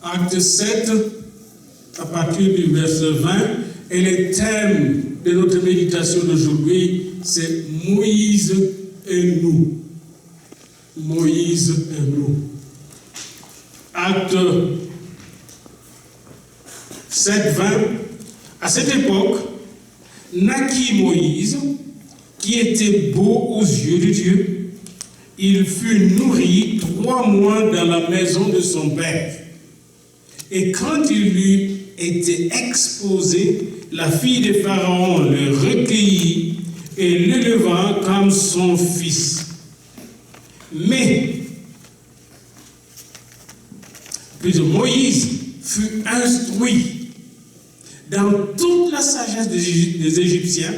Acte 7, à partir du verset 20, et le thème de notre méditation d'aujourd'hui, c'est Moïse et nous. Moïse et nous. Acte 7, 20. À cette époque, naquit Moïse, qui était beau aux yeux de Dieu. Il fut nourri 3 mois dans la maison de son père. Et quand il lui était exposé, la fille de Pharaon le recueillit et l'éleva comme son fils. Mais Moïse fut instruit dans toute la sagesse des Égyptiens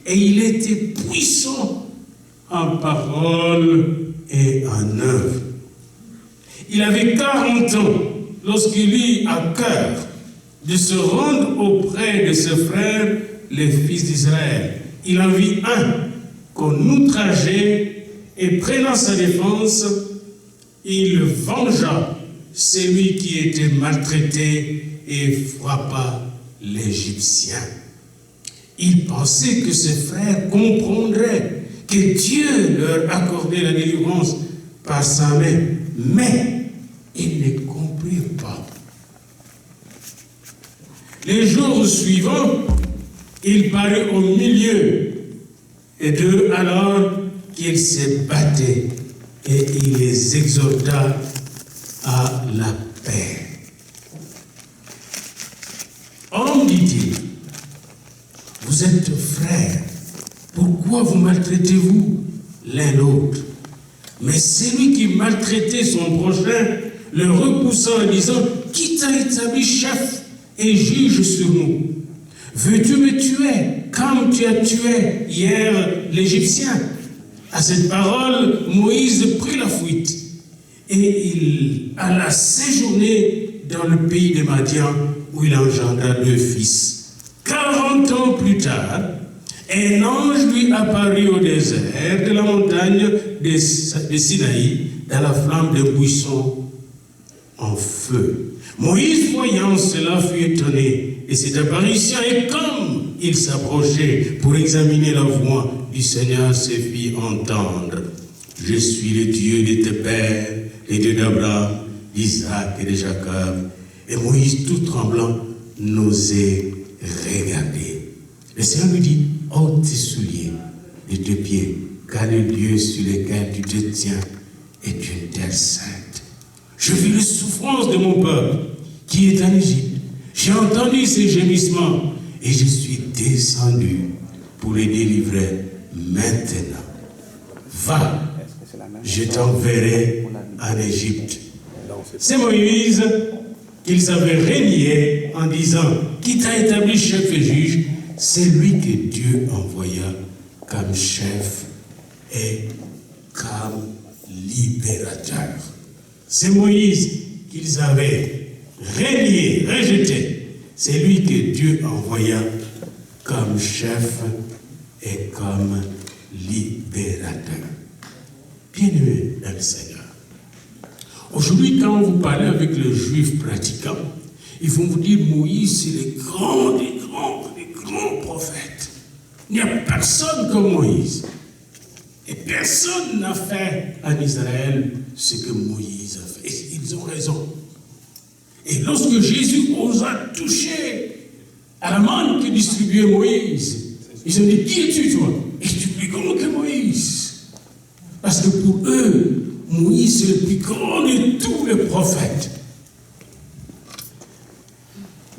et il était puissant en parole et en œuvre. Il avait 40 ans lorsqu'il eut à cœur de se rendre auprès de ses frères, les fils d'Israël. Il en vit un qu'on outrageait et prenant sa défense, il vengea celui qui était maltraité et frappa l'Égyptien. Il pensait que ses frères comprendraient que Dieu leur accordait la délivrance par sa main, mais ils ne comprirent pas. Les jours suivants, il parut au milieu d'eux alors qu'ils se battaient et il les exhorta à la paix. Homme, dit-il, vous êtes frères, pourquoi vous maltraitez-vous l'un l'autre? Mais celui qui maltraitait son prochain le repoussa en disant, qui t'a établi chef et juge sur nous? Veux-tu me tuer comme tu as tué hier l'Égyptien? À cette parole, Moïse prit la fuite et il alla séjourner dans le pays de Madian où il engendra 2 fils. 40 ans plus tard, un ange lui apparut au désert de la montagne de Sinaï dans la flamme d'un buisson en feu. Moïse, voyant cela, fut étonné de cette apparition et comme il s'approchait pour examiner la voix du Seigneur, se fit entendre. Je suis le Dieu de tes pères, le Dieu d'Abraham, d'Isaac et de Jacob. Et Moïse, tout tremblant, n'osait regarder. Le Seigneur lui dit, ôte tes souliers de tes pieds, car le lieu sur lequel tu te tiens est une terre sainte. Je vis les souffrances de mon peuple qui est en Égypte. J'ai entendu ses gémissements et je suis descendu pour les délivrer maintenant. Va, je t'enverrai en Égypte. C'est Moïse qu'ils avaient régné en disant, qui t'a établi chef et juge? C'est lui que Dieu envoya comme chef et comme libérateur. C'est Moïse qu'ils avaient régné, rejeté. C'est lui que Dieu envoya comme chef et comme libérateur. Bien-aimés dans le Seigneur. Aujourd'hui, quand vous parlez avec les Juifs pratiquants, ils vont vous dire Moïse, c'est le grand des grands prophètes. Il n'y a personne comme Moïse. Et personne n'a fait en Israël ce que Moïse a fait. Et ils ont raison. Et lorsque Jésus osa toucher à la manne que distribuait Moïse, ils ont dit, qui es-tu toi? Es-tu plus grand que Moïse? Parce que pour eux, Moïse est le plus grand de tous les prophètes.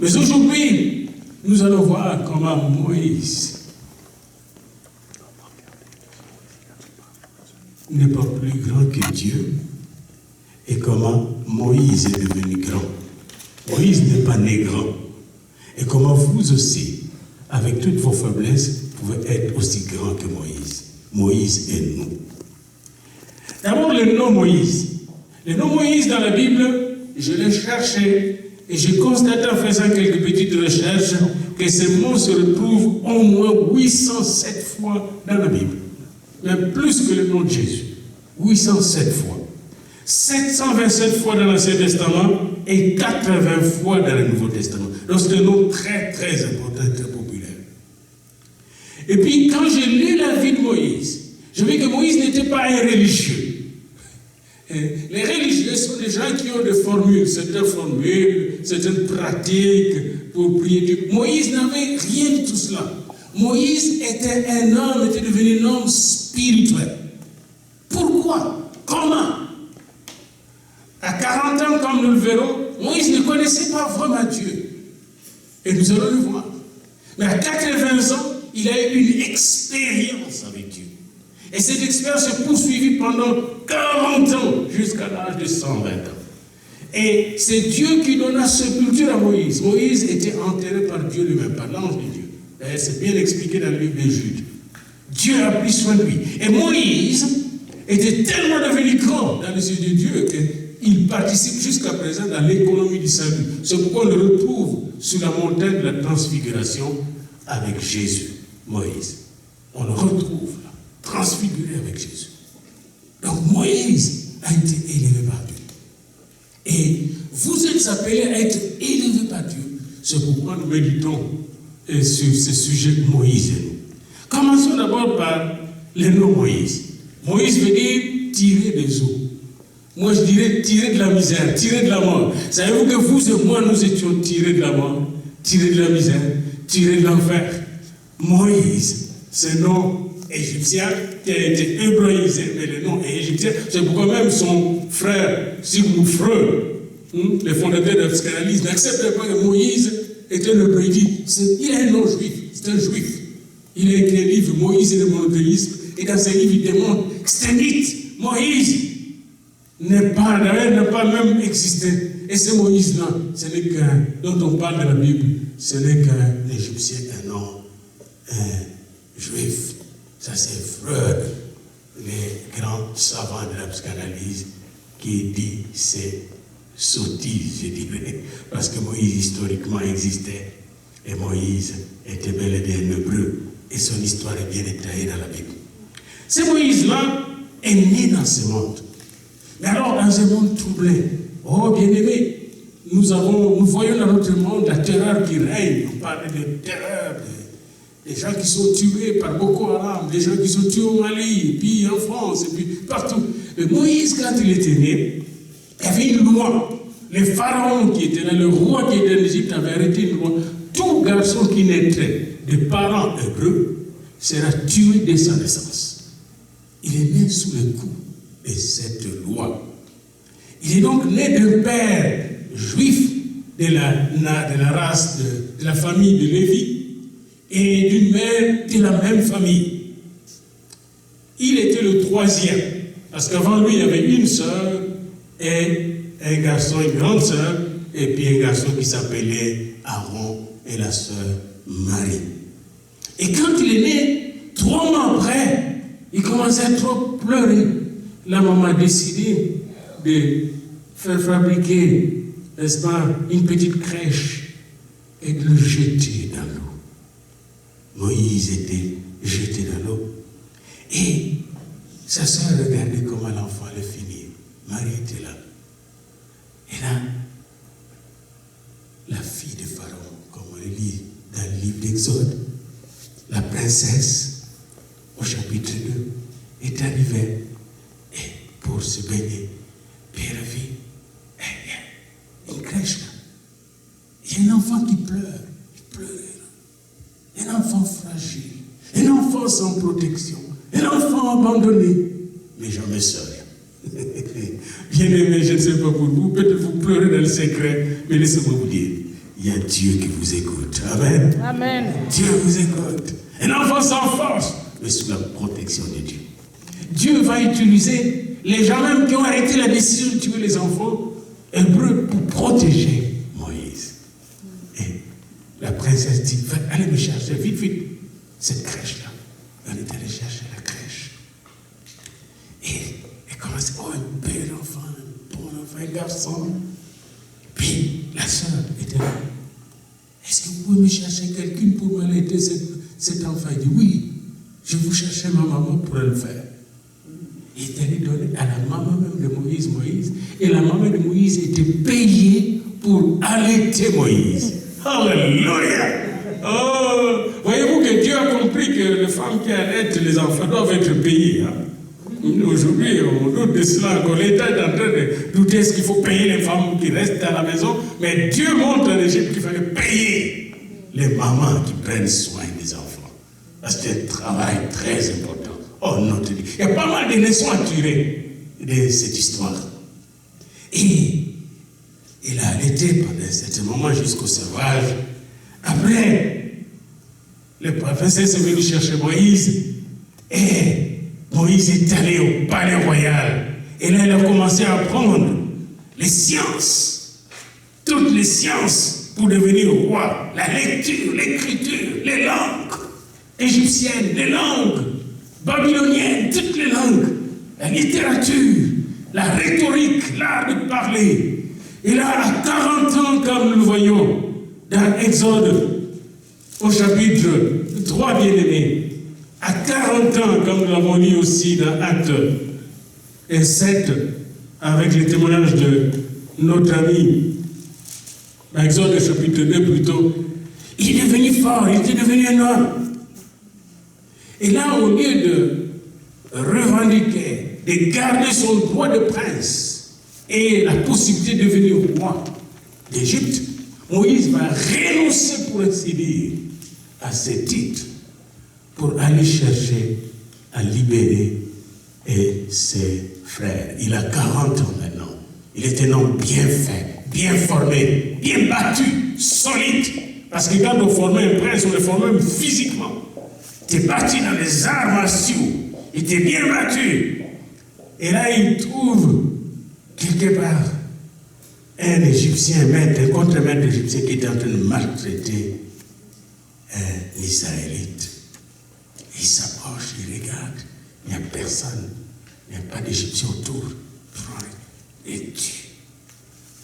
Mais aujourd'hui, nous allons voir comment Moïse n'est pas plus grand que Dieu et comment Moïse est devenu grand. Moïse n'est pas né grand. Et comment vous aussi, avec toutes vos faiblesses, pouvez être aussi grand que Moïse. Moïse est nous. D'abord, le nom Moïse. Le nom Moïse dans la Bible, je l'ai cherché et j'ai constaté en faisant quelques petites recherches que ce mot se retrouve au moins 807 fois dans la Bible. Même plus que le nom de Jésus. 807 fois. 727 fois dans l'Ancien Testament et 80 fois dans le Nouveau Testament. Donc c'est un nom très très important, très populaire. Et puis quand j'ai lu la vie de Moïse, je vis que Moïse n'était pas un religieux. Les religieux sont des gens qui ont des formules, certaines pratiques pour prier Dieu. Moïse n'avait rien de tout cela. Moïse était un homme, était devenu un homme spirituel. Pourquoi? Comment? À 40 ans, comme nous le verrons, Moïse ne connaissait pas vraiment Dieu. Et nous allons le voir. Mais à 80 ans, il a eu une expérience avec Dieu. Et cette expérience s'est poursuivie pendant 40 ans, jusqu'à l'âge de 120 ans. Et c'est Dieu qui donna sépulture à Moïse. Moïse était enterré par Dieu lui-même, par l'ange de Dieu. D'ailleurs, c'est bien expliqué dans le livre de Jude. Dieu a pris soin de lui. Et Moïse était tellement devenu grand dans les yeux de Dieu qu'il participe jusqu'à présent dans l'économie du salut. C'est pourquoi on le retrouve sur la montagne de la transfiguration avec Jésus, Moïse. On le retrouve là, transfiguré avec Jésus. Donc Moïse a été élevé par Dieu. Et vous êtes appelés à être élevés par Dieu. C'est pourquoi nous méditons sur ce sujet Moïse et nous. Commençons d'abord par le nom Moïse. Moïse veut dire tirer des eaux. Moi je dirais tirer de la misère, tirer de la mort. Savez-vous que vous et moi nous étions tirés de la mort, tirés de la misère, tirés de l'enfer. Moïse, ce nom égyptien qui a été hébraïsé, mais le nom est égyptien. C'est pourquoi même son frère Sigmund Freud, le fondateur de la psychanalyse, n'acceptait pas que Moïse était un hébreu. Il a un nom juif, c'est un juif. Il a écrit un livre, Moïse et le monothéisme, et dans ce livre, il démontre que c'est un mythe. Moïse n'a pas même existé. Et ce Moïse-là, ce n'est qu'un, dont on parle dans la Bible, ce n'est qu'un Égyptien, un nom juif. Ça, c'est Freud, les grands savants de la psychanalyse, qui dit c'est sottise, je dirais, parce que Moïse historiquement existait, et Moïse était bel et bien un hébreu, et son histoire est bien détaillée dans la Bible. Ce Moïse-là est né dans ce monde. Mais alors, dans un monde troublé, oh bien-aimé, nous voyons dans notre monde la terreur qui règne. On parle de terreur, des gens qui sont tués par Boko Haram, des gens qui sont tués au Mali, et puis en France, et puis partout. Mais Moïse, quand il était né, il y avait une loi. Les pharaons qui étaient là, le roi qui était en Égypte avait arrêté une loi. Tout garçon qui naîtrait de parents hébreux sera tué dès sa naissance. Il est né sous le coup de cette loi. Il est donc né d'un père juif de la race, de la famille de Lévi, et d'une mère de la même famille. Il était le troisième, parce qu'avant lui, il y avait une sœur et un garçon, une grande sœur, et puis un garçon qui s'appelait Aaron et la sœur Marie. Et quand il est né, 3 mois après, il commençait à trop pleurer. La maman a décidé de faire fabriquer, n'est-ce pas, une petite crèche et de le jeter dans l'eau. Moïse était jeté dans l'eau. Et sa sœur regardait comment l'enfant allait finir. Marie était là. Et là, la fille de Pharaon, comme on le lit dans le livre d'Exode, la princesse, au chapitre 2, est arrivée et pour se baigner. Puis elle a vu, il y a une crèche là. Il y a un enfant qui pleure. Il pleurait là. Un enfant fragile. Un enfant sans protection. Un enfant abandonné. Mais jamais seul. Bien aimé, je ne sais pas pour vous, peut-être vous pleurez dans le secret, mais laissez-moi vous dire, il y a Dieu qui vous écoute. Amen. Amen. Dieu vous écoute. Un enfant sans force, mais sous la protection de Dieu. Dieu va utiliser les gens même qui ont arrêté la décision de tuer les enfants hébreux pour protéger Moïse. Et la princesse dit, allez me chercher, vite, vite, cette crèche-là. Elle est allée chercher la crèche. Et elle commence, oh, un bel enfant, un bon enfant, un garçon. Puis la sœur était là. Est-ce que vous pouvez me chercher quelqu'un pour m'allaiter cet enfant? Il dit, oui, je vous cherchais ma maman pour le faire. Il est allé donner à la maman même de Moïse. Et la maman de Moïse était payée pour allaiter Moïse. Alléluia! Oh, voyez-vous que Dieu a compris que les femmes qui allaitent les enfants doivent être payées. Hein? Aujourd'hui, on doute de cela, que l'État est en train de douter est-ce qu'il faut payer les femmes qui restent à la maison. Mais Dieu montre en Égypte qu'il fallait payer les mamans qui prennent soin des enfants. Parce que c'est un travail très important. Oh non, il y a pas mal de leçons à tirer de cette histoire. Et il a allaité pendant un certain moment jusqu'au sevrage. Après, le princesse est venu chercher Moïse et Moïse est allé au palais royal. Et là, il a commencé à apprendre les sciences, toutes les sciences pour devenir roi. La lecture, l'écriture, les langues égyptiennes, les langues babyloniennes, toutes les langues, la littérature, la rhétorique, l'art de parler. Et là, à 40 ans, comme nous le voyons dans Exode, au chapitre 3, bien-aimés, à 40 ans, comme nous l'avons lu aussi dans Actes 7, avec les témoignages de notre ami, dans Exode chapitre 2 plutôt, il est devenu fort, il était devenu un homme. Et là, au lieu de revendiquer, de garder son droit de prince et la possibilité de devenir roi d'Égypte, Moïse va renoncer, pour ainsi dire, à ses titres pour aller chercher à libérer ses frères. Il a 40 ans maintenant. Il est un homme bien fait, bien formé, bien battu, solide. Parce que quand on formait un prince, on le formait physiquement. Il était battu dans les arts martiaux. Il était bien battu. Et là, il trouve quelque part un Égyptien, un contre-maître égyptien qui est en train de maltraiter un Israélite. Il s'approche, il regarde, il n'y a personne, il n'y a pas d'Égyptien autour. Prends et tue.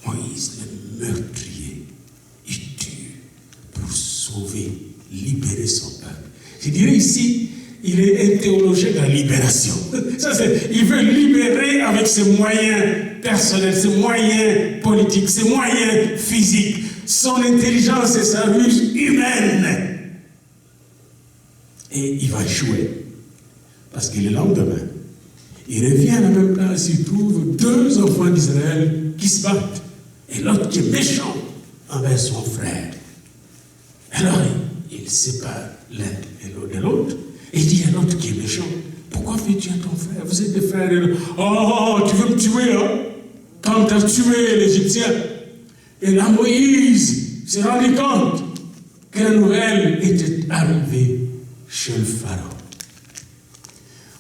Moïse, le meurtrier, il tue pour sauver, libérer son peuple. Je dirais ici, il est un théologien de la libération. Il veut libérer avec ses moyens personnels, ses moyens politiques, ses moyens physiques, son intelligence et sa ruse humaine. Et il va échouer. Parce que le lendemain, il revient à la même place, il trouve 2 enfants d'Israël qui se battent. Et l'autre qui est méchant envers son frère. Alors, il sépare l'un de l'autre. Et il dit à l'autre qui est méchant, pourquoi fais-tu à ton frère? Vous êtes des frères. Oh, tu veux me tuer, hein? Quand tu as tué l'Égyptien. Et là, Moïse s'est rendu compte que la nouvelle était arrivée chez le Pharaon.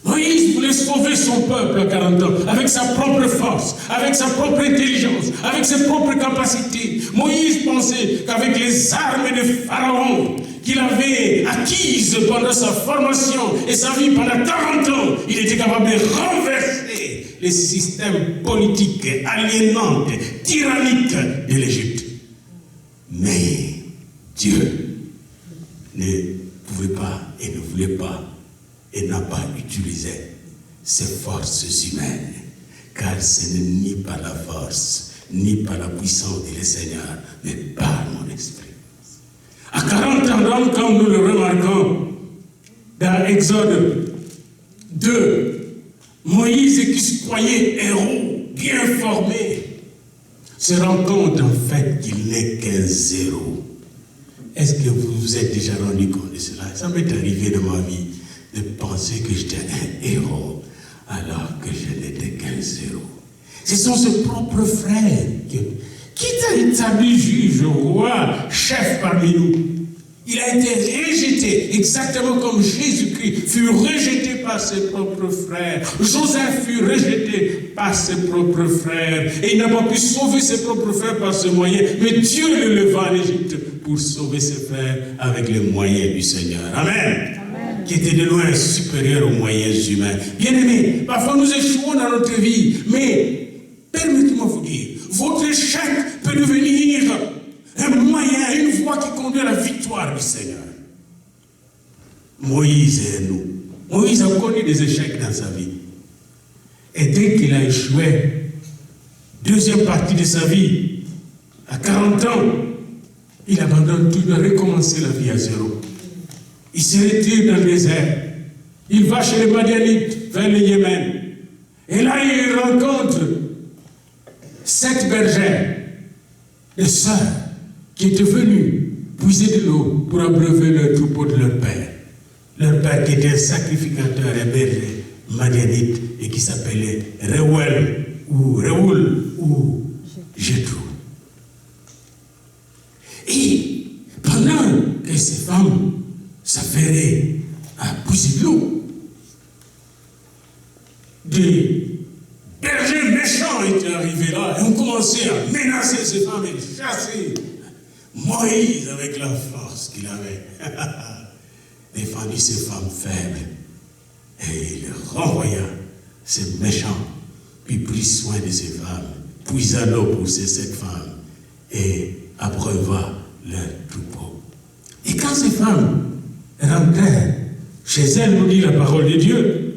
Moïse voulait sauver son peuple à 40 ans, avec sa propre force, avec sa propre intelligence, avec ses propres capacités. Moïse pensait qu'avec les armes de Pharaon qu'il avait acquises pendant sa formation et sa vie pendant 40 ans, il était capable de renverser les systèmes politiques aliénants, tyranniques de l'Égypte. Mais Dieu ne pouvait pas et ne voulait pas et n'a pas utilisé ses forces humaines, car ce n'est ni par la force, ni par la puissance du Seigneur, mais par mon esprit. À 40 ans, comme nous le remarquons dans Exode 2, Moïse, qui se croyait héros, bien formé, se rend compte en fait qu'il n'est qu'un zéro. Est-ce que vous vous êtes déjà rendu compte de cela? Ça m'est arrivé dans ma vie de penser que j'étais un héros alors que je n'étais qu'un zéro. Ce sont ses propres frères qui t'a établi juge, roi, chef parmi nous. Il a été rejeté, exactement comme Jésus-Christ fut rejeté par ses propres frères. Joseph fut rejeté par ses propres frères. Et il n'a pas pu sauver ses propres frères par ce moyen. Mais Dieu le leva en Égypte pour sauver ses frères avec les moyens du Seigneur. Amen. Qui était de loin supérieur aux moyens humains. Bien-aimés, parfois nous échouons dans notre vie, mais permettez-moi de vous dire, votre échec peut devenir un moyen, une voie qui conduit à la victoire du Seigneur. Moïse et nous. Moïse a connu des échecs dans sa vie. Et dès qu'il a échoué, deuxième partie de sa vie, À 40 ans, il abandonne tout, il doit recommencer la vie à zéro. Il se retire dans le désert. Il va chez les Madianites, vers le Yémen. Et là, il rencontre 7 bergères, des sœurs, qui étaient venues puiser de l'eau pour abreuver le troupeau de leur père. Leur père qui était un sacrificateur et berger Madianite et qui s'appelait Reuel ou Jéthro. Et pendant que ces femmes s'affairaient à puiser de l'eau, des bergers méchants étaient arrivés là et ont commencé à menacer ces femmes et chasser Moïse avec la force qu'il avait. Défendu ces femmes faibles et il renvoya ces méchants, puis prit soin de ces femmes, puisa l'eau pour ces 7 femmes et abreuva leur troupeau. Et quand ces femmes rentrèrent chez elles, nous dit la parole de Dieu,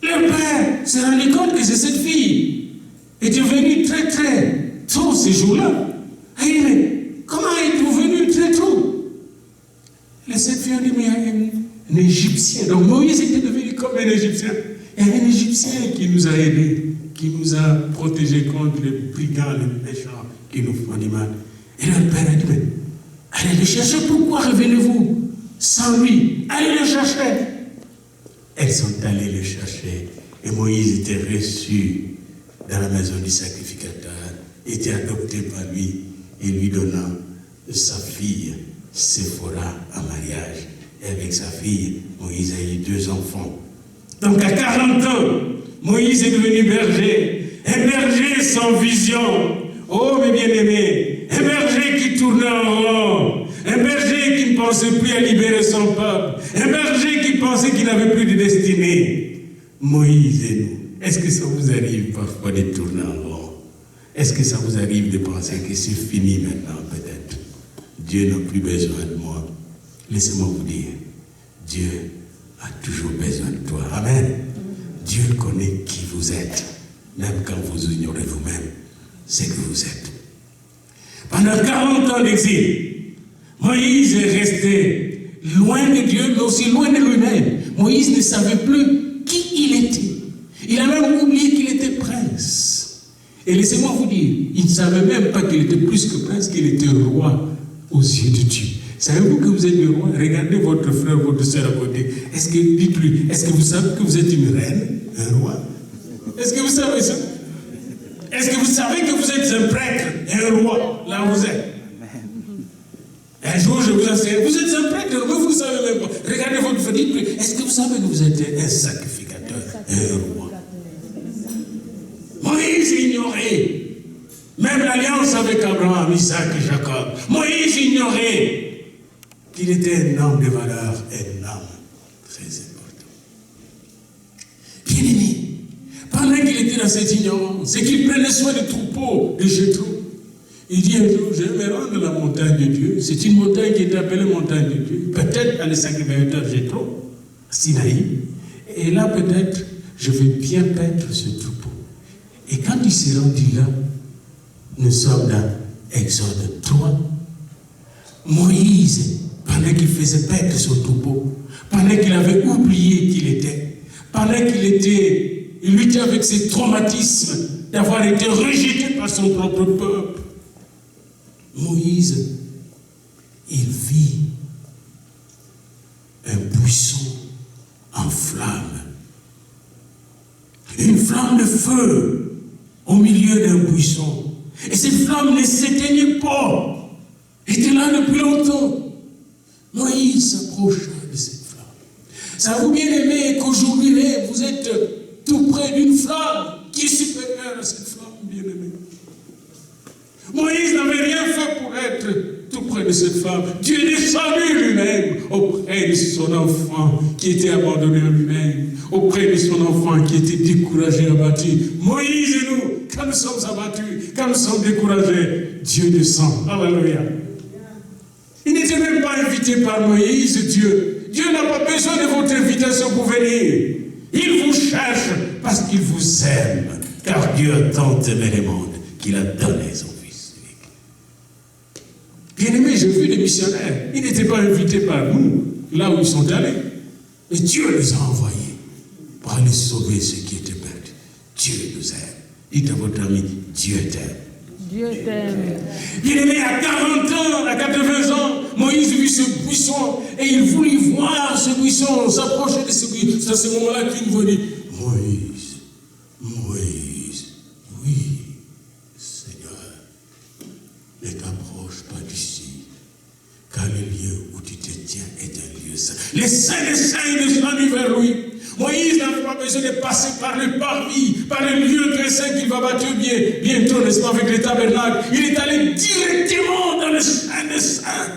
leur père s'est rendu compte que cette fille était venue très très tôt ces jours-là. Il dit, mais comment êtes-vous venue très tôt? Les 7 filles ont dit, mais il y a un Égyptien. Donc Moïse était devenu comme un Égyptien. Il y a un Égyptien qui nous a aidés, qui nous a protégés contre les brigands, les méchants qui nous font du mal. Et leur père a dit, mais allez le chercher, pourquoi revenez-vous sans lui? Allez le chercher. Elles sont allées le chercher. Et Moïse était reçu dans la maison du sacrificateur, était adopté par lui et lui donnant sa fille Séphora en mariage. Et avec sa fille, Moïse a eu 2 enfants. Donc à 40 ans, Moïse est devenu berger. Un berger sans vision. Oh mes bien-aimés, un berger qui tournait en rond. Un berger qui ne pensait plus à libérer son peuple. Un berger qui pensait qu'il n'avait plus de destinée. Moïse et nous. Est-ce que ça vous arrive parfois de tourner en rond? Est-ce que ça vous arrive de penser que c'est fini maintenant peut-être? Dieu n'a plus besoin de moi. Laissez-moi vous dire, Dieu a toujours besoin de toi. Amen. Dieu connaît qui vous êtes, même quand vous ignorez vous-même ce que vous êtes. Pendant 40 ans d'exil, Moïse est resté loin de Dieu, mais aussi loin de lui-même. Moïse ne savait plus qui il était. Il a même oublié qu'il était prince. Et laissez-moi vous dire, il ne savait même pas qu'il était plus que prince, qu'il était roi aux yeux de Dieu. Savez-vous que vous êtes le roi? Regardez votre frère, votre soeur à côté. Est-ce que, dites-lui, est-ce que vous savez que vous êtes une reine, un roi? Est-ce que vous savez ça? Est-ce que vous savez que vous êtes un prêtre, un roi, là où vous êtes? Un jour, je vous enseigne, vous êtes un prêtre, mais vous ne savez même pas. Regardez votre frère, dites-lui, est-ce que vous savez que vous êtes un sacrificateur, un roi? Moïse ignorait même l'alliance avec Abraham, Isaac et Jacob. Moïse ignorait qu'il était un homme de valeur, un homme très important. Bien-aimé, pendant qu'il était dans cette ignorance, et qu'il prenait soin des troupeaux de Jéthro, il dit un jour, je vais me rendre à la montagne de Dieu. C'est une montagne qui est appelée montagne de Dieu. Peut-être à le sacrificateur Jéthro, Sinaï. Et là, peut-être, je vais bien paître ce troupeau. Et quand il s'est rendu là, nous sommes dans Exode 3. Moïse, pendant qu'il faisait paître son troupeau, pendant qu'il avait oublié qui il était, pendant il luttait avec ses traumatismes d'avoir été rejeté par son propre peuple, Moïse, il vit un buisson en flamme. Une flamme de feu au milieu d'un buisson. Et cette flamme ne s'éteignait pas. Elle était là depuis longtemps. Moïse s'approcha de cette flamme. Ça vous bien aimé qu'aujourd'hui, vous êtes tout près d'une flamme qui est supérieure à cette flamme, bien aimé. Moïse n'avait rien fait pour être tout près de cette femme. Dieu est descendu lui-même auprès de son enfant qui était abandonné à lui-même, auprès de son enfant qui était découragé, abattu. Moïse et nous, quand nous sommes abattus, quand nous sommes découragés, Dieu descend. Alléluia. Il n'était même pas invité par Moïse, Dieu. Dieu n'a pas besoin de votre invitation pour venir. Il vous cherche parce qu'il vous aime. Car Dieu a tant aimé le monde qu'il a donné son Fils unique. Bien-aimés, j'ai vu des missionnaires. Ils n'étaient pas invités par nous, là où ils sont allés. Mais Dieu les a envoyés pour aller sauver ceux qui étaient perdus. Dieu nous aime. Dites à votre ami, Dieu t'aime. Dieu t'aime. Bien-aimé, à 40 ans, à 80 ans, Moïse vit ce buisson et il voulut voir ce buisson, s'approcher de ce buisson. C'est à ce moment-là qu'il nous dit, Moïse, Moïse, oui, Seigneur, ne t'approche pas d'ici, car le lieu où tu te tiens est un lieu saint. Les saints des saints est descendu vers lui. Moïse n'avait pas besoin de passer par le parvis, par le lieu très saint qu'il va bâtir bientôt, n'est-ce pas, avec le tabernacle. Il est allé directement dans le saint des saints,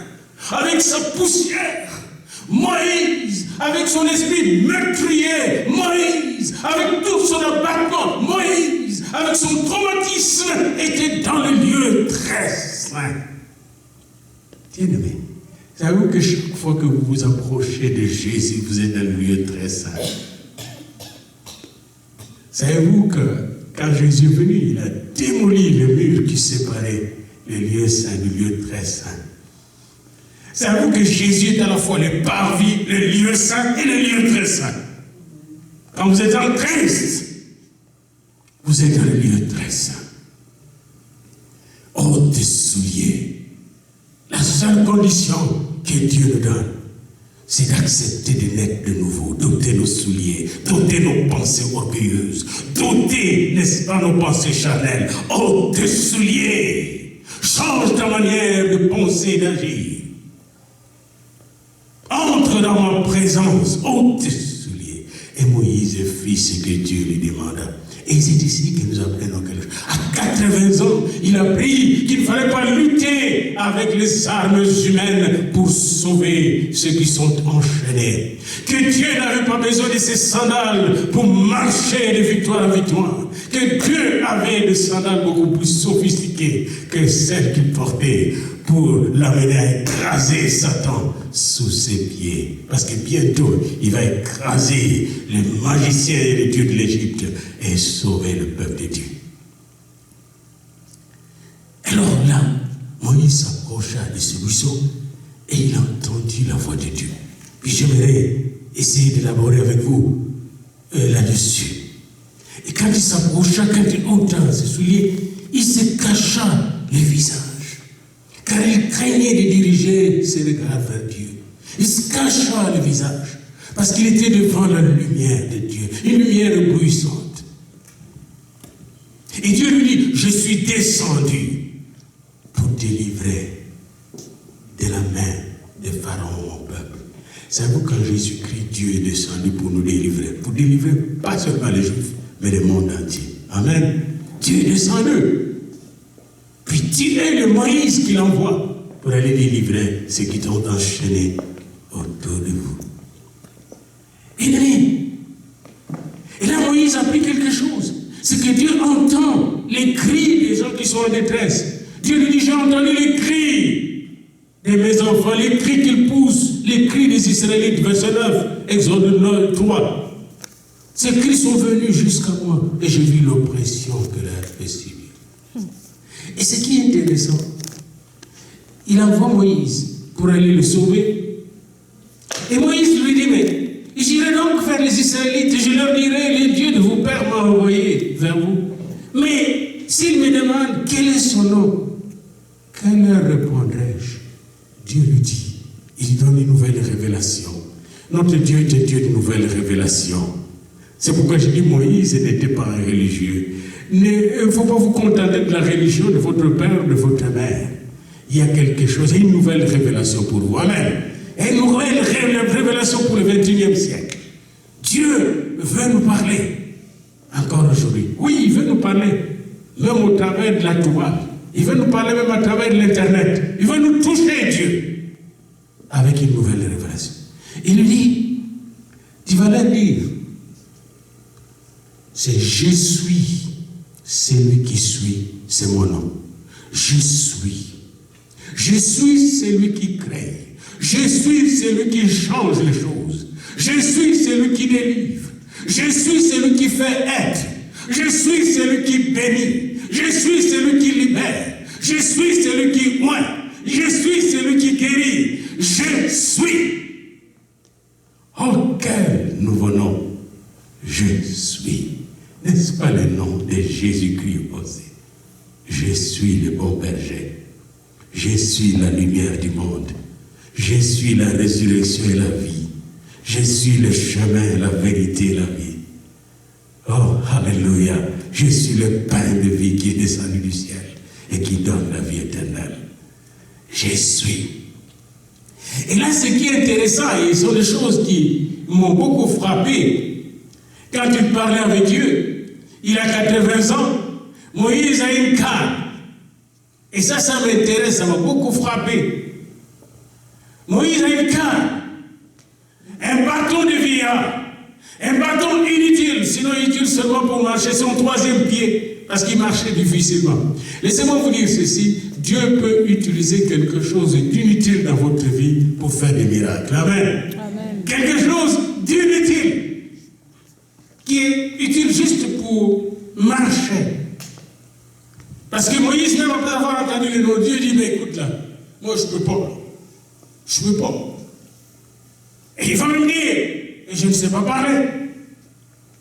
avec sa poussière. Moïse, avec son esprit meurtrier. Moïse, avec tout son abattement. Moïse, avec son traumatisme, était dans le lieu très saint. Bien-aimé, savez-vous que chaque fois que vous vous approchez de Jésus, vous êtes dans le lieu très saint. Savez-vous que quand Jésus est venu, il a démoli le mur qui séparait le lieu saint du lieu très saint. Savez-vous que Jésus est à la fois le parvis, le lieu saint et le lieu très saint. Quand vous êtes en Christ, vous êtes dans le lieu très saint. Ôte tes souliers. La seule condition que Dieu nous donne, c'est d'accepter de naître de nouveau, d'ôter nos souliers, d'ôter nos pensées orgueilleuses, d'ôter, n'est-ce pas, nos pensées charnelles. Ôte tes souliers. Change ta manière de penser et d'agir. Entre dans ma présence, ôte tes souliers. Et Moïse fit ce que Dieu lui demanda. Et c'est ici que nous apprenons quelque chose. À 80 ans, il a appris qu'il ne fallait pas lutter avec les armes humaines pour sauver ceux qui sont enchaînés. Que Dieu n'avait pas besoin de ses sandales pour marcher de victoire en victoire. Que Dieu avait des sandales beaucoup plus sophistiquées que celles qu'il portait pour l'amener à écraser Satan sous ses pieds. Parce que bientôt, il va écraser les magiciens et les dieux de l'Égypte et sauver le peuple de Dieu. Alors là, Moïse s'approcha de ce buisson et il entendit la voix de Dieu. Puis j'aimerais essayer d'élaborer avec vous là-dessus. Et quand il s'approcha, quand il ôta ses souliers, il se cacha le visage. Car il craignait de diriger ses regards vers Dieu. Il se cacha le visage. Parce qu'il était devant la lumière de Dieu. Une lumière éblouissante. Et Dieu lui dit, je suis descendu pour délivrer de la main de Pharaon, mon peuple. Savez-vous, quand Jésus-Christ, Dieu est descendu pour nous délivrer. Pour délivrer pas seulement les Juifs, mais le monde entier. Amen. Dieu est descendu. Puis tirer le Moïse qu'il envoie pour aller délivrer ceux qui t'ont enchaîné autour de vous. Et là, Moïse a appris quelque chose. C'est que Dieu entend les cris des gens qui sont en détresse. Dieu lui dit, j'ai entendu les cris de mes enfants, les cris qu'ils poussent, les cris des Israélites, verset 9, Exode 3. Ces cris sont venus jusqu'à moi et j'ai vu l'oppression que leur fait subir. Et ce qui est intéressant, il envoie Moïse pour aller le sauver. Et Moïse lui dit, mais j'irai donc vers les Israélites et je leur dirai, les dieux de vos pères m'ont envoyé vers vous. Mais s'ils me demandent quel est son nom, que leur répondrai-je? Dieu lui dit, il donne une nouvelle révélation. Notre Dieu est un Dieu de nouvelles révélations. C'est pourquoi je dis, Moïse n'était pas un religieux. Il ne faut pas vous contenter de la religion de votre père, de votre mère. Il y a quelque chose, une nouvelle révélation pour vous. Amen. Une nouvelle révélation pour le 21e siècle. Dieu veut nous parler. Encore aujourd'hui. Oui, il veut nous parler. Même au travers de la toile. Il veut nous parler même à travers de l'Internet. Il veut nous toucher, Dieu. Avec une nouvelle révélation. Il lui dit, tu vas leur dire, c'est je suis. Celui qui suit, c'est mon nom. Je suis. Je suis celui qui crée. Je suis celui qui change les choses. Je suis celui qui délivre. Je suis celui qui fait être. Je suis celui qui bénit. Je suis celui qui libère. Je suis celui qui oint. Je suis celui qui guérit. Je suis. Auquel nouveau nom? Je suis. N'est-ce pas le nom de Jésus-Christ aussi? Je suis le bon berger. Je suis la lumière du monde. Je suis la résurrection et la vie. Je suis le chemin, la vérité et la vie. Oh, alléluia. Je suis le pain de vie qui est descendu du ciel et qui donne la vie éternelle. Je suis. Et là, ce qui est intéressant, et ce sont des choses qui m'ont beaucoup frappé. Quand il parlait avec Dieu, il a 80 ans, Moïse a une canne. Et ça m'intéresse, ça m'a beaucoup frappé. Moïse a une canne, un bâton de vieillard, un bâton inutile, sinon utile seulement pour marcher son troisième pied, parce qu'il marchait difficilement. Laissez-moi vous dire ceci, Dieu peut utiliser quelque chose d'inutile dans votre vie pour faire des miracles. Amen. Amen. Quelque chose d'inutile, qui est utile juste pour marcher. Parce que Moïse, même après avoir entendu le nom de Dieu, dit, mais écoute là, moi je ne peux pas. Je ne peux pas. Et il va me dire, et je ne sais pas parler.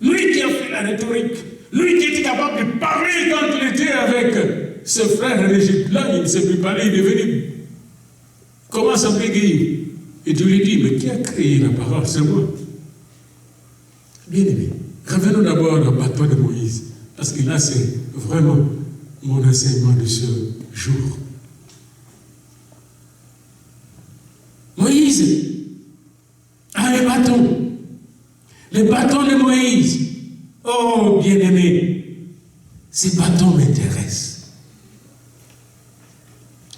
Lui qui a fait la rhétorique, lui qui était capable de parler quand il était avec ce frère en Égypte, là, il ne sait plus parler, il est venu. Comment ça bégayer? Et Dieu lui dit, mais qui a créé la parole? C'est moi. Bien aimé, revenons d'abord au bâton de Moïse, parce que là, c'est vraiment mon enseignement de ce jour. Moïse a un bâton. Le bâton de Moïse. Oh, bien-aimé, ces bâtons m'intéressent.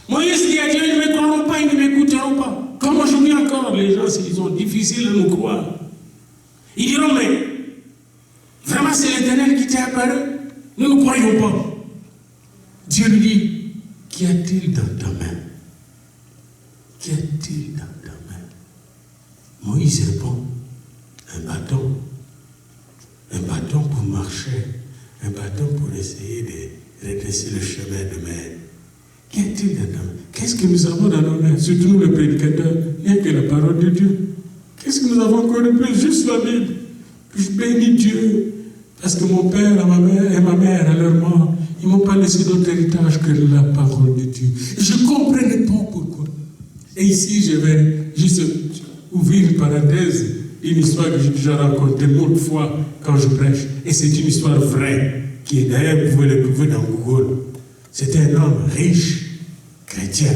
Moïse dit à Dieu, ils ne me croiront pas, ils ne m'écouteront pas. Comme aujourd'hui encore, les gens, ils sont difficiles de nous croire. Ils diront, mais vraiment c'est l'Éternel qui t'est apparu. Nous ne croyons pas. Dieu lui dit, qu'y a-t-il dans ta main? Qu'y a-t-il dans ta main? Moïse répond, un bâton. Un bâton pour marcher, un bâton pour essayer de redresser le chemin de mer. Qu'y a-t-il dans ta main? Qu'est-ce que nous avons dans nos mains? Surtout nous, les prédicateurs, il n'y a que la parole de Dieu. Qu'est-ce que nous avons encore de plus? Juste la Bible. Je bénis Dieu, parce que mon père et ma mère, à leur mort, ils ne m'ont pas laissé d'autre héritage que la parole de Dieu. Et je ne comprenais pas pourquoi. Et ici, je vais juste ouvrir une parenthèse, une histoire que j'ai déjà racontée beaucoup de fois quand je prêche. Et c'est une histoire vraie, qui est d'ailleurs, vous pouvez le trouver dans Google. C'était un homme riche, chrétien,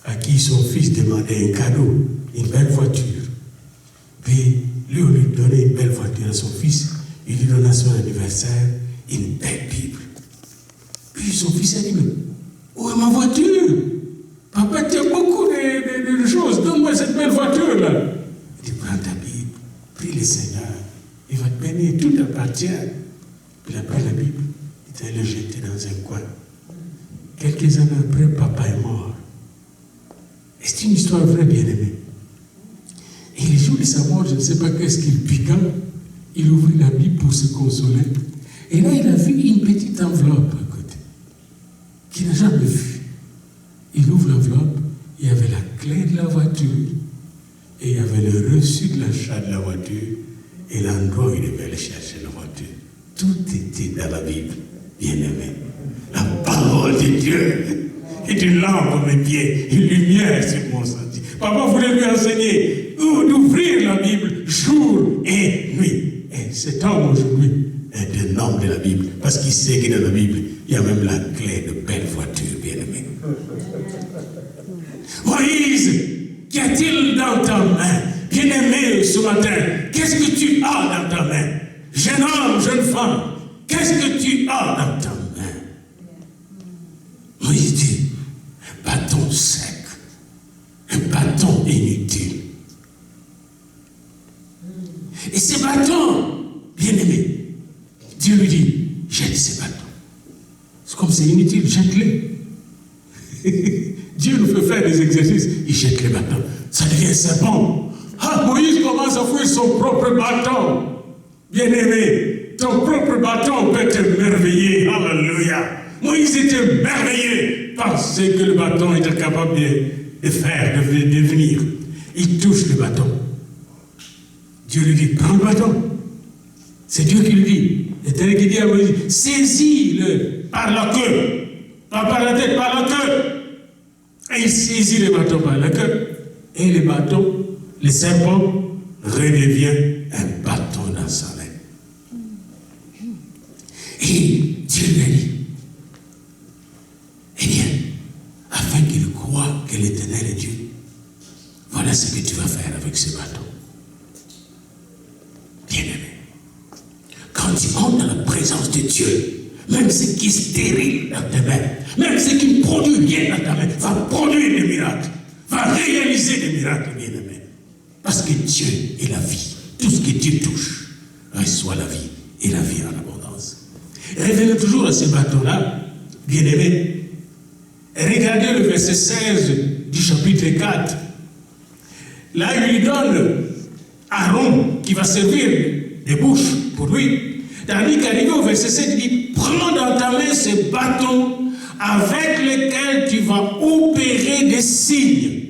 à qui son fils demandait un cadeau, une belle voiture. Puis, lui, au lieu de donner une belle voiture à son fils, il lui donne à son anniversaire une belle Bible. Puis son fils a dit, mais où est ma voiture? Papa, tu as beaucoup de choses, donne-moi cette belle voiture-là. Il dit, prends ta Bible, prie le Seigneur, il va te bénir, tout t'appartient. Puis il a pris la Bible, il est allé le jeter dans un coin. Quelques années après, papa est mort. Et c'est une histoire vraie, bien-aimée. Et le jour de sa mort, je ne sais pas qu'est-ce qu'il piqua, il ouvrit la Bible pour se consoler. Et là, il a vu une petite enveloppe à côté, qu'il n'a jamais vue. Il ouvre l'enveloppe, il y avait la clé de la voiture, et il y avait le reçu de l'achat de la voiture, et l'endroit où il devait aller chercher la voiture. Tout était dans la Bible, bien-aimé. La parole de Dieu est une lampe à mes pieds, une lumière sur mon sentier. Papa voulait lui enseigner d'ouvrir la Bible jour et nuit. Et cet homme aujourd'hui est un homme de la Bible, parce qu'il sait que dans la Bible, il y a même la clé de belle voiture, bien-aimé. Moïse, qu'y a-t-il dans ta main? Bien-aimé, ce matin, qu'est-ce que tu as dans ta main? Jeune homme, jeune femme, qu'est-ce que tu as dans ta main? Moïse dit, un bâton sec, un bâton inutile. Et ces bâtons, bien-aimé, Dieu lui dit, jette ces bâtons. C'est comme c'est inutile, jette-les. Dieu nous fait faire des exercices, il jette les bâtons. Ça devient serpent. Ah, Moïse commence à fouiller son propre bâton. Bien-aimé, ton propre bâton peut te merveiller. Alléluia. Moïse était merveilleux pensait que le bâton était capable de faire, de venir. Il touche le bâton. Dieu lui dit, prends le bâton. C'est Dieu qui lui dit. L'Éternel qui dit à Moïse, saisis-le par la queue. Pas par la tête, par la queue. Et il saisit le bâton par la queue. Et le bâton, le serpent, redevient un bâton dans sa main. Et Dieu lui a dit, eh bien, afin qu'il croie que l'Éternel est Dieu, voilà ce que tu vas faire avec ce bâton. Bien-aimé, quand tu entres dans la présence de Dieu, même ce qui est stérile dans tes mains, même ce qui ne produit rien dans ta main, va produire des miracles, va réaliser des miracles, bien-aimé. Parce que Dieu est la vie. Tout ce que Dieu touche reçoit la vie, et la vie en abondance. Revenez toujours à ce bâton-là, bien-aimé. Regardez le verset 16 du chapitre 4. Là, il lui donne Aaron qui va servir de bouche pour lui. Tandis qu'arrivé au verset 7, il dit, prends dans ta main ce bâton avec lequel tu vas opérer des signes.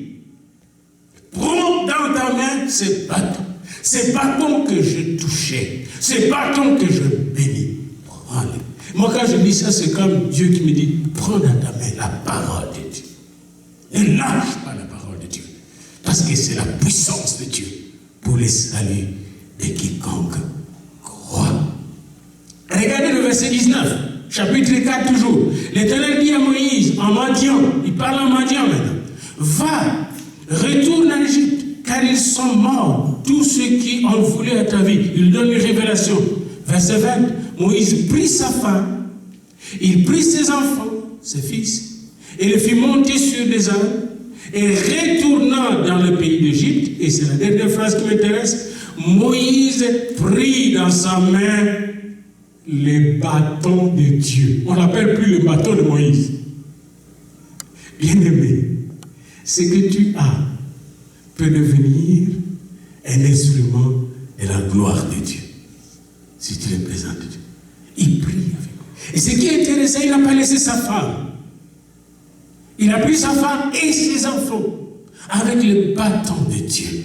Prends dans ta main ce bâton que je touchais, ce bâton que je bénis. Prends-le. Moi, quand je dis ça, c'est comme Dieu qui me dit, prends dans ta main la parole de Dieu. Ne lâche pas la parole de Dieu. Parce que c'est la puissance de Dieu pour le salut de quiconque croit. Regardez le verset 19, chapitre 4 toujours. L'Éternel dit à Moïse, en mendiant, il parle en mendiant maintenant, va, retourne en Égypte, car ils sont morts, tous ceux qui ont voulu à ta vie. Il donne une révélation. Verset 20, Moïse prit sa femme, il prit ses enfants, ses fils, et les fit monter sur des ânes, et retournant dans le pays d'Égypte, et c'est la dernière phrase qui m'intéresse, Moïse prit dans sa main les bâtons de Dieu. On l'appelle plus le bâton de Moïse. Bien-aimé, ce que tu as peut devenir un instrument de la gloire de Dieu. Si tu le présentes Dieu. Il prie avec lui. Et ce qui est intéressant, il n'a pas laissé sa femme. Il a pris sa femme et ses enfants avec le bâton de Dieu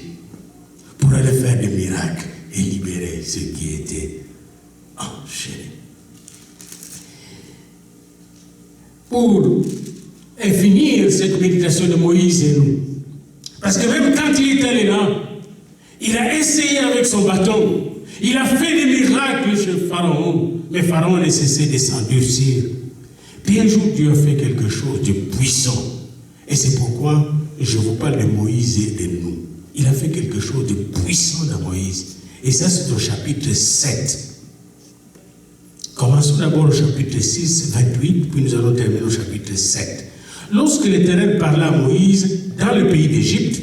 pour aller faire des miracles et libérer ceux qui étaient enchaînés. Pour finir cette méditation de Moïse et nous, parce que même quand il est allé là, il a essayé avec son bâton, il a fait des miracles chez Pharaon, mais Pharaon a cessé de s'endurcir. Puis un jour, Dieu a fait quelque chose de puissant. Et c'est pourquoi je vous parle de Moïse et de nous. Il a fait quelque chose de puissant dans Moïse. Et ça, c'est au chapitre 7. Commençons d'abord au chapitre 6, 28, puis nous allons terminer au chapitre 7. Lorsque l'Éternel parla à Moïse dans le pays d'Égypte,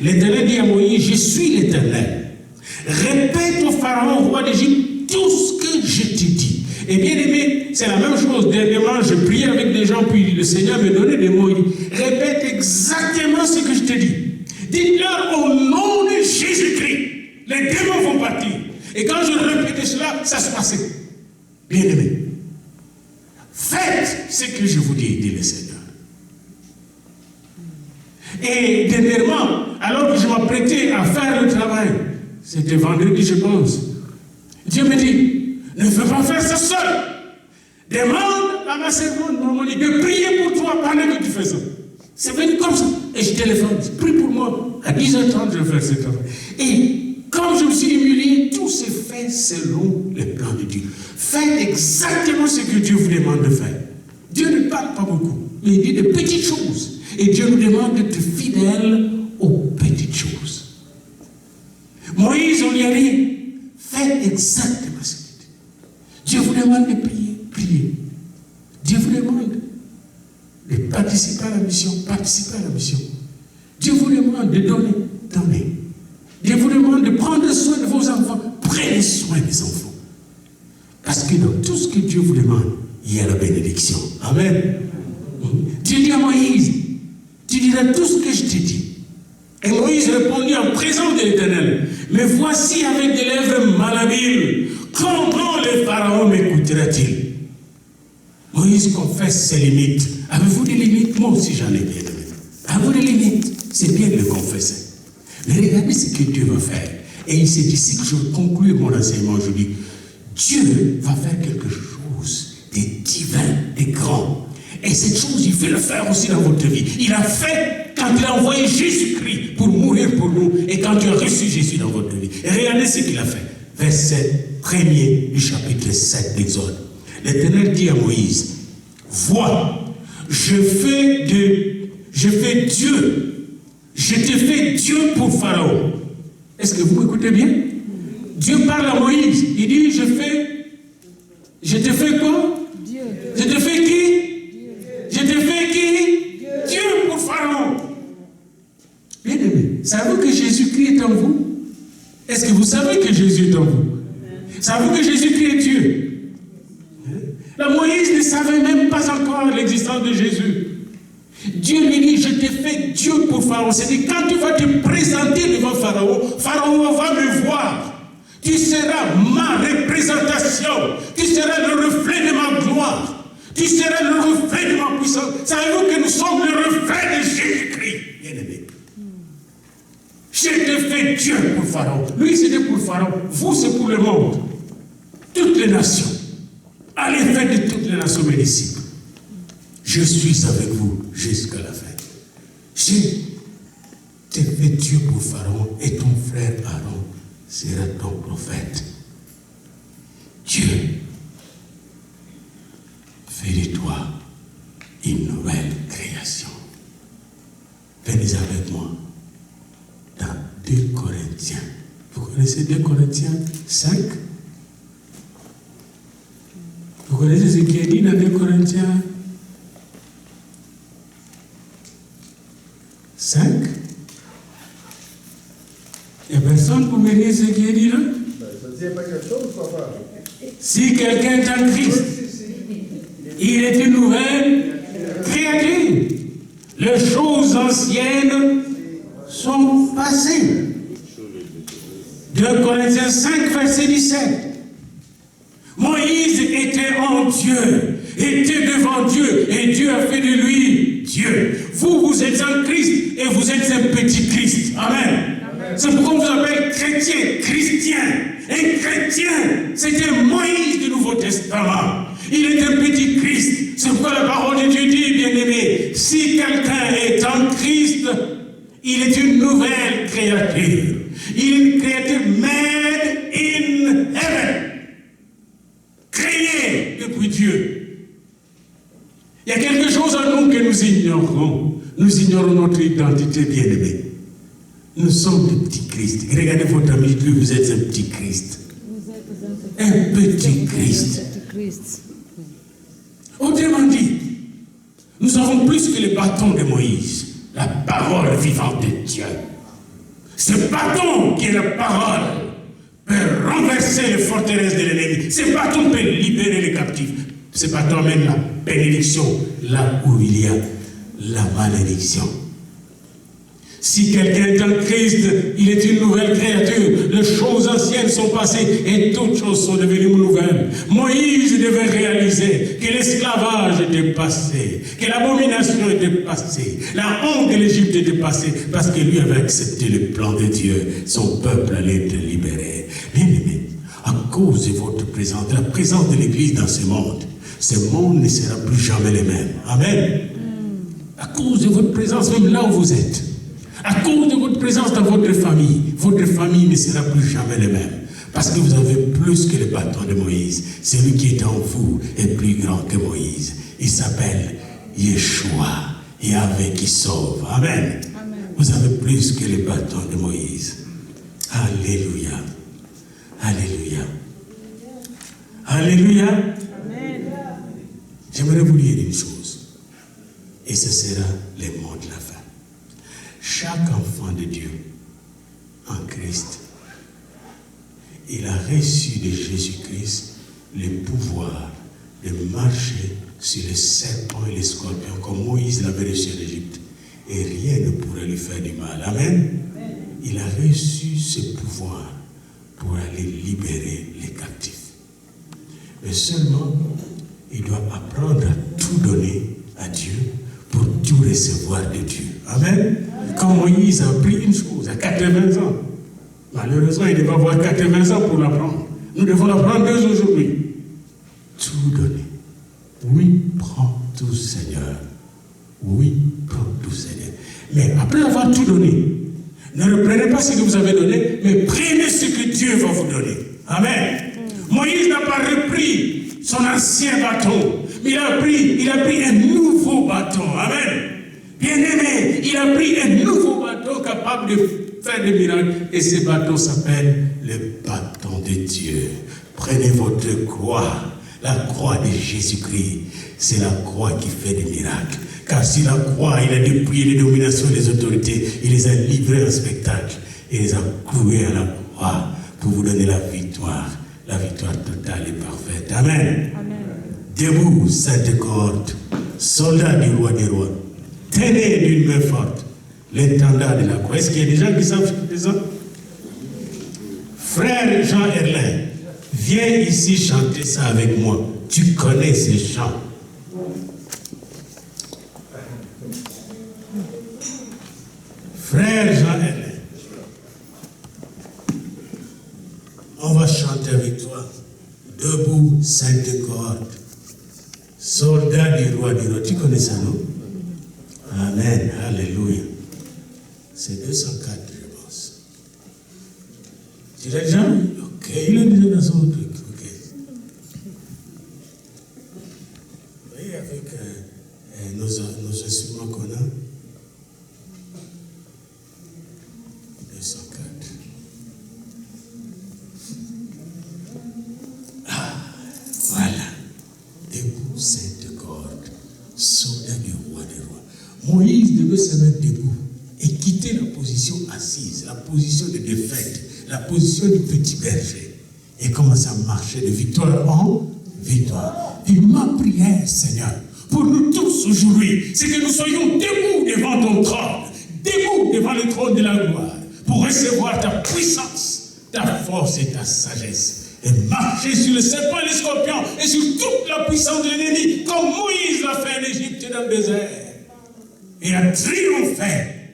l'Éternel dit à Moïse, je suis l'Éternel. Répète au Pharaon, roi d'Égypte, tout ce que je te dis. Et bien aimé, c'est la même chose. Dernièrement, je priais avec des gens, puis le Seigneur me donnait des mots. Il dit, répète exactement ce que je te dis. Dites-leur au nom de Jésus-Christ. Les démons vont partir. Et quand je répétais cela, ça se passait. Bien aimé, faites ce que je vous dis, dit le Seigneur. Et dernièrement, alors que je m'apprêtais à faire le travail, c'était vendredi, je pense, Dieu me dit, ne fais pas faire ça seul. Demande à ma servante Normandie de prier pour toi pendant que tu fais ça. C'est venu comme ça. Et je téléphone, prie pour moi. À 10h30, je vais faire ce travail. Et comme je me suis humilié, tout s'est fait selon le plan de Dieu. Faites exactement ce que Dieu vous demande de faire. Dieu ne parle pas beaucoup, mais il dit de petites choses. Et Dieu nous demande d'être fidèles aux petites choses. Moïse, on lui a dit, faites exactement ce qu'il dit. Dieu vous demande de prier, priez. Dieu vous demande de participer à la mission, participez à la mission. Dieu vous demande de donner, donner. Dieu vous demande de prendre soin de vos enfants, prenez soin des enfants. Parce que dans tout ce que Dieu vous demande, il y a la bénédiction. Amen. Dieu dit à Moïse, tu diras tout ce que je t'ai dit. Et Moïse répondit en présence de l'Éternel, mais voici avec des lèvres malhabiles, comment le Pharaon m'écoutera-t-il? Moïse confesse ses limites Avez-vous des limites? Moi aussi j'en ai bien aimé. Avez-vous des limites? C'est bien de le confesser. Mais regardez ce que Dieu va faire. Et il s'est dit, si je conclue mon enseignement aujourd'hui, Dieu va faire quelque chose de divin, de grand. Et cette chose, il fait le faire aussi dans votre vie. Il a fait quand il a envoyé Jésus-Christ pour mourir pour nous. Et quand tu as reçu Jésus dans votre vie. Et regardez ce qu'il a fait. Verset 1er du chapitre 7 d'Exode. L'Éternel dit à Moïse, vois, je fais Dieu. Je te fais Dieu pour Pharaon. Est-ce que vous m'écoutez bien? Dieu parle à Moïse. Il dit, je te fais quoi? Dieu. Je te fais qui? Dieu. Je te fais qui? Dieu pour Pharaon. Bien aimé, savez-vous que Jésus-Christ est en vous? Est-ce que vous savez que Jésus est en vous? Savez-vous que Jésus-Christ est Dieu? La Moïse ne savait même pas encore l'existence de Jésus. Dieu lui dit, je t'ai fait Dieu pour Pharaon. C'est-à-dire, quand tu vas te présenter devant Pharaon, Pharaon va me voir. Tu seras ma représentation. Tu seras le reflet de ma gloire. Tu seras le reflet de ma puissance. Savez-vous que nous sommes le reflet de Jésus-Christ, bien-aimé? Je t'ai fait Dieu pour Pharaon. Lui, c'était pour Pharaon. Vous, c'est pour le monde. Toutes les nations. Allez, faites de toutes les nations mes disciples. Je suis avec vous jusqu'à la fin. Je t'ai fait Dieu pour Pharaon et ton frère Aaron sera ton prophète. Dieu fait de toi une nouvelle création. Venez avec moi dans 2 Corinthiens. Vous connaissez 2 Corinthiens 5? Vous connaissez ce qui est dit dans 2 Corinthiens 5? Il n'y a personne pour me dire ce qui est dit là? Si quelqu'un est en Christ, il est une nouvelle créature. Les choses anciennes sont passées. 2 Corinthiens 5, verset 17. Moïse était en Dieu, était devant Dieu, et Dieu a fait de lui Dieu. Vous, vous êtes en Christ, et vous êtes un petit Christ. Amen. C'est pourquoi on vous appelle chrétien, christian. Un chrétien, c'était Moïse du Nouveau Testament. Il est un petit Christ. C'est pourquoi la parole de Dieu dit, bien-aimé, si quelqu'un est en Christ, il est une nouvelle créature. Il est une créature made in heaven. Créée depuis Dieu. Il y a quelque chose en nous que nous ignorons. Nous ignorons notre identité, bien-aimée. Nous sommes des petits Christ. Regardez votre ami, vous êtes un petit Christ. Un petit Christ. Autrement dit, nous avons plus que le bâton de Moïse, la parole vivante de Dieu. Ce bâton qui est la parole peut renverser les forteresses de l'ennemi. Ce bâton peut libérer les captifs. Ce bâton amène la bénédiction là où il y a la malédiction. Si quelqu'un est en Christ, il est une nouvelle créature. Les choses anciennes sont passées et toutes choses sont devenues nouvelles. Moïse devait réaliser que l'esclavage était passé, que l'abomination était passée, la honte de l'Égypte était passée, parce que lui avait accepté le plan de Dieu. Son peuple allait être libéré. Bien aimé, à cause de votre présence, de la présence de l'Église dans ce monde ne sera plus jamais le même. Amen. À cause de votre présence, même là où vous êtes. À cause de votre présence dans votre famille ne sera plus jamais le même. Parce que vous avez plus que le bâton de Moïse. Celui qui est en vous est plus grand que Moïse. Il s'appelle Yeshua, Yahvé qui sauve. Amen. Amen. Vous avez plus que le bâton de Moïse. Alléluia. Alléluia. Alléluia. Amen. J'aimerais vous dire une chose. Et ce sera les mots de la fin. Chaque enfant de Dieu en Christ, il a reçu de Jésus-Christ le pouvoir de marcher sur les serpents et les scorpions comme Moïse l'avait reçu en Égypte. Et rien ne pourrait lui faire du mal. Amen. Il a reçu ce pouvoir pour aller libérer les captifs. Mais seulement, il doit apprendre à tout donner à à Dieu pour tout recevoir de Dieu. Amen. Quand Moïse a appris une chose à 80 ans, malheureusement, il devait avoir 80 ans pour l'apprendre. Nous devons l'apprendre dès aujourd'hui. Tout donner. Oui, prends tout, Seigneur. Oui, prends tout, Seigneur. Mais après avoir tout donné, ne reprenez pas ce que vous avez donné, mais prenez ce que Dieu va vous donner. Amen. Moïse n'a pas repris son ancien bâton, mais il a pris un nouveau bâton. Amen. Bien-aimé, il a pris un nouveau bâton capable de faire des miracles. Et ce bâton s'appelle le bâton de Dieu. Prenez votre croix, la croix de Jésus-Christ. C'est la croix qui fait des miracles. Car sur la croix, il a dépouillé les dominations des autorités. Il les a livrés en spectacle. Il les a cloués à la croix pour vous donner la victoire totale et parfaite. Amen. Amen. Debout, sainte corde, soldats du roi des rois, tenez d'une main forte l'étendard de la croix. Est-ce qu'il y a des gens qui savent ça? Frère Jean Erlin, viens ici chanter ça avec moi. Tu connais ces chants. Frère Jean Erlin, on va chanter avec toi. Debout, sainte corde, soldat du roi des rois. Tu connais ça, non? Amen, alléluia. C'est 204, je pense. Tu l'as déjà? Ok, il est déjà dans son truc. Ok. Vous voyez, avec nos instruments qu'on a, 204. Ah, voilà. Debout, sainte corde, soldat du roi des rois. Moïse devait se mettre debout et quitter la position assise, la position de défaite, la position du petit berger et commencer à marcher de victoire en victoire. Et ma prière, Seigneur, pour nous tous aujourd'hui, c'est que nous soyons debout devant ton trône, debout devant le trône de la gloire, pour recevoir ta puissance, ta force et ta sagesse. Et marcher sur le serpent et les scorpions et sur toute la puissance de l'ennemi, comme Moïse l'a fait en Égypte dans le désert. Et a triomphé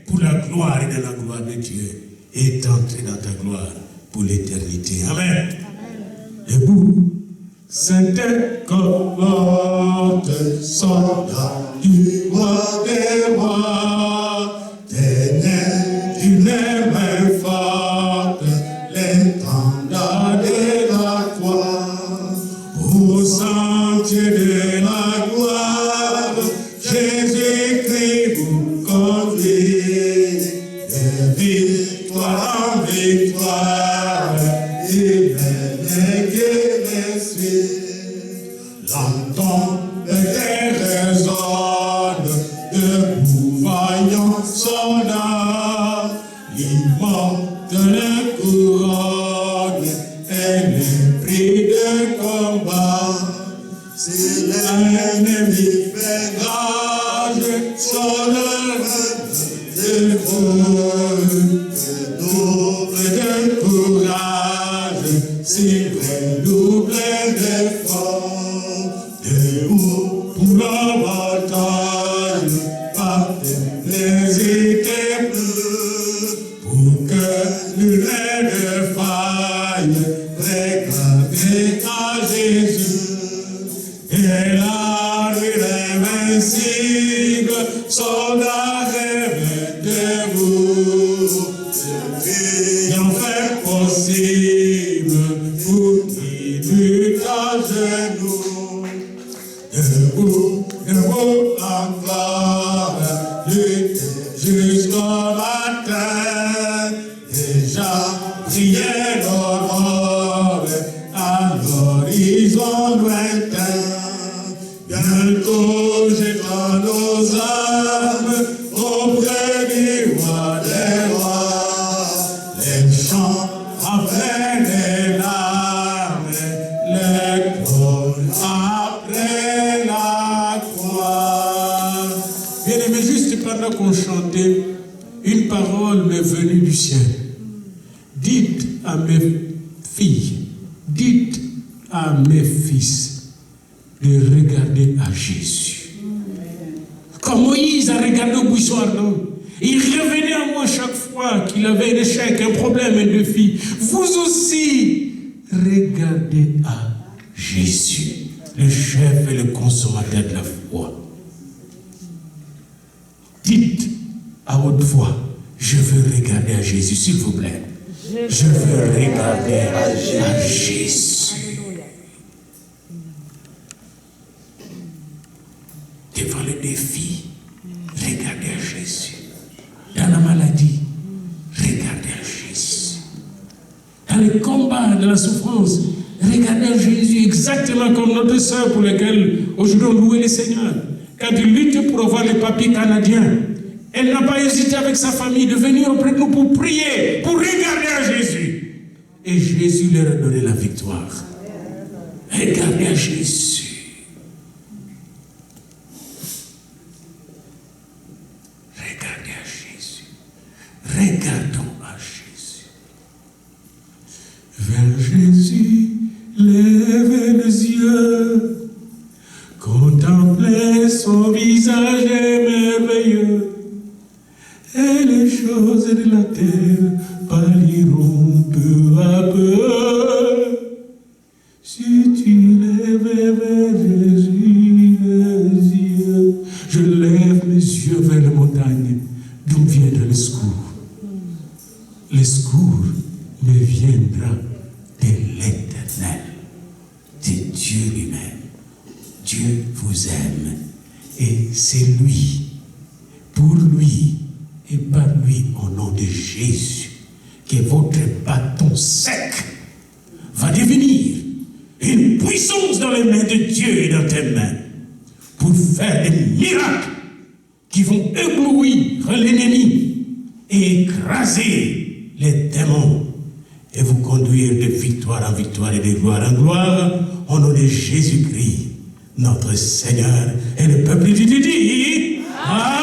pour la gloire et dans la gloire de Dieu. Et est entré dans ta gloire pour l'éternité. Amen. Debout. Sainte cohorte, soldat du roi des rois, tenez d'une main forte l'étendard de la croix. Au sentier de la gloire, Jésus-Christ vous conduit de victoire en victoire. Il est qui me suit. L'entend des résonne, debout vaillant soldat, l'immortelle couronne et le prix de combat. Si l'ennemi fait rage, son œuvre de feu, double de courage, s'il redouble d'efforts, debout pour la bataille, n'hésitez plus, pour que nul ne faille, regardez à Jésus. Et là, lui l'invincible, soldat rêve de vous, ayant fait possible pour qui lutte à genoux. Debout, debout encore, lutte jusqu'au matin, déjà brillait l'aurore à l'horizon lointain. Bientôt j'étends nos âmes auprès du roi des rois. Les chants après les larmes, les trônes après la croix. Bien aimé, juste pendant qu'on chantait, une parole m'est venue du ciel. Dites à mes filles, dites à mes fils, de regarder à Jésus. Comme Moïse a regardé au buisson ardent, il revenait à moi chaque fois qu'il avait un échec, un problème, un défi. Vous aussi, regardez à Jésus, le chef et le consommateur de la foi. Dites à haute voix, je veux regarder à Jésus, s'il vous plaît. Je veux regarder à Jésus. Devant le défi, regardez à Jésus. Dans la maladie, regardez à Jésus. Dans le combat, dans la souffrance, regardez à Jésus, exactement comme notre sœur pour laquelle aujourd'hui on louait le Seigneur. Quand il lutte pour avoir les papiers canadiens, elle n'a pas hésité avec sa famille de venir auprès de nous pour prier, pour regarder à Jésus. Et Jésus leur a donné la victoire. Regardez à Jésus. Regardez à Jésus. Regardons à Jésus. Vers Jésus, lève les yeux. Contemplez son visage merveilleux. Et les choses de la terre pâliront peu à peu. Si tu lèves vers Jésus les yeux, je lève mes yeux vers la montagne, d'où viendra le secours. Le secours me viendra de l'Éternel, de Dieu lui-même. Dieu vous aime, et c'est lui, pour lui, et par lui, au nom de Jésus, que votre bâton sec va devenir une puissance dans les mains de Dieu et dans tes mains pour faire des miracles qui vont éblouir l'ennemi et écraser les démons et vous conduire de victoire en victoire et de gloire en gloire au nom de Jésus-Christ, notre Seigneur. Et le peuple de Dieu dit Amen.